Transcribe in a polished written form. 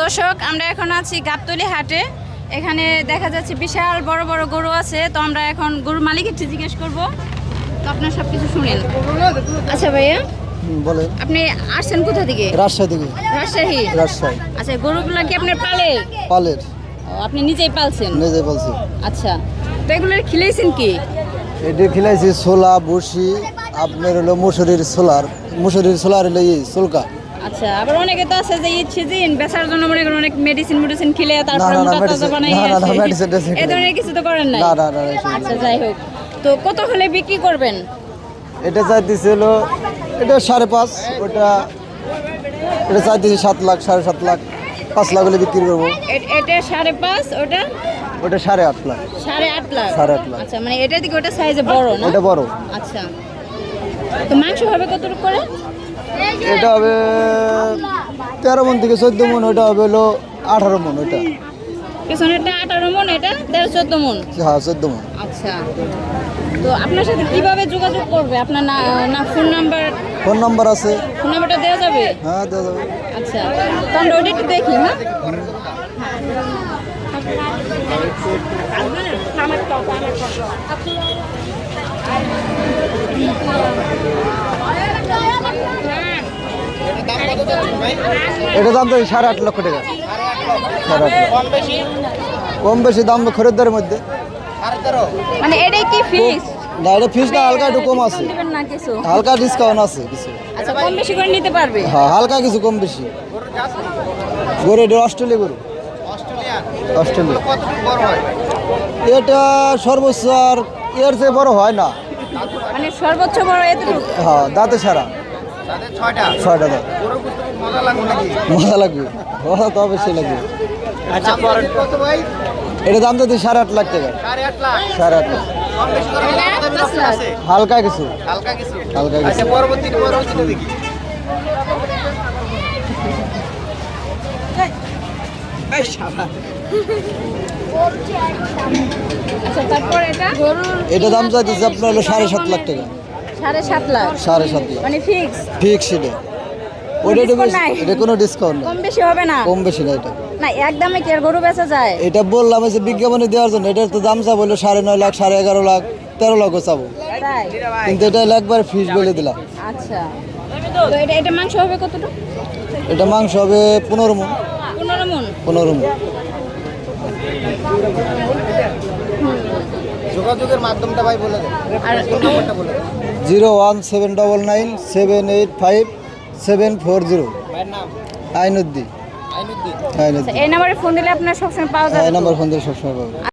দর্শক আমরা এখন আছি গাবতলী হাটে। এখানে দেখা যাচ্ছে বিশাল বড় বড় গরু আছে। তো আমরা এখন গরুর মালিকের জিজ্ঞেস করব। তো আপনার সবকিছু শুনেন। আচ্ছা ভাইয়া বলেন। আপনি আসছেন কোথা থেকে? রাজশাহী থেকে। রাজশাহী। রাজশাহী। আচ্ছা গরুগুলো কি আপনার পালের? পালের। আপনি নিজেই পালছেন? নিজেই বলছি। আচ্ছা তো এগুলো খিলাইছেন কি? এটি খিলাইছি ছোলা বসি, আপনার হলো মুসুরির সোলার হলো সোলকা। আচ্ছা আবার অনেকে তো আছে যে ঈদ সিজন বেচার জন্য মনে করেন অনেক মেডিসিন খেলে তারপরে না, মোটা তাজা বানাই আসে। মেডিসিন এই ধরনের কিছু তো করেন নাই? না। আচ্ছা যাই হোক, তো কত হলে বিক্রি করবেন? এটা চাইতেছি হলো এটা 5.5, এটা চাইতেছি 7 লাখ 7.5 লাখ 5 লাখ হলে বিক্রি করবো। এটা 5.5, ওটা 8.5 লাখ। 8.5 লাখ। 8.5 লাখ। আচ্ছা মানে এটা দিকে ওটা সাইজে বড় না? ওটা বড়। আচ্টা তো মাংস হবে কতটুকু করে? এটা হবে 13 মণ থেকে 14 মণ, ওটা হবে হলো 18 মণ। ওটা পিছনেরটা 18 মণ, এটা 13-14 মণ। হ্যাঁ 14 মণ। আচ্ছা তো আপনার সাথে কিভাবে যোগাযোগ করবে? আপনার না ফোন নাম্বার আছে। ফোন নাম্বারটা দেওয়া যাবে? হ্যাঁ দেওয়া যাবে। আচ্ছা তো আমরা ওটা একটু দেখি। হ্যাঁ এটা দাম তো 8.5 লক্ষ টাকা। 8.5 কম বেশি দাম খরিদ্দারের মধ্যে। মানে এটাই কি ফিক্স? না এটা ফিস না, হালকা একটু কম আছে, দিবেন না কিছু? হালকা ডিসকাউন্ট আছে কিছু। আচ্ছা কম বেশি করে নিতে পারবে? হ্যাঁ হালকা কিছু কম বেশি। গরু এটা অস্ট্রেলিয়া গরু। অস্ট্রেলিয়া। এটা সর্বোচ্চ আর এর চেয়ে বড় হয় না। মানে সর্বোচ্চ বড় এতটুকু? হ্যাঁ দাঁতে ছাড়া। 6টা দাঁত। মজা লাগবে। ও তো অবশ্যই লাগবে। এটা দাম তো 8.5 লাখ টাকা। 8.5 লাখ। হালকা কিছু। আচ্ছা তারপর এটা গরুর এটা দাম চাইতেছে আপনার হলো 7.5 লাখ টাকা। 7.5 লাখ? 7.5 লাখ মানে ফিক্স? ফিক্স এটা। ওটা একটু বেশি, নাই? এটা কোনো ডিসকাউন্ট না। কম বেশি হবে না? কম বেশি না এটা। না একদমই কি আর গরু বেচা যায়? এটা বললাম যে বিজ্ঞাপনে দেওয়ার জন্য। এটার তো দাম চাবো হলো 9.5 লাখ 11.5 লাখ 13 লাখও চাবো, তাই? কিন্তু এটা একবার ফিস বলে দিলাম। আচ্ছা তো এটা মাংস হবে কতটুকু? এটা মাংস হবে 15 মণ। 15 মণ? 15 মণ। যোগাযোগের মাধ্যমটা ভাই বলে দেন। আর 01799785740। ভাইয়ের নাম? আইনুদ্দিন। আইনুদ্দিন। আচ্ছা, এই নাম্বারে ফোন দিলে আপনার সবসময় পাওয়া যাবে? হ্যাঁ নাম্বার ফোন দিয়ে সবসময় পাবেন।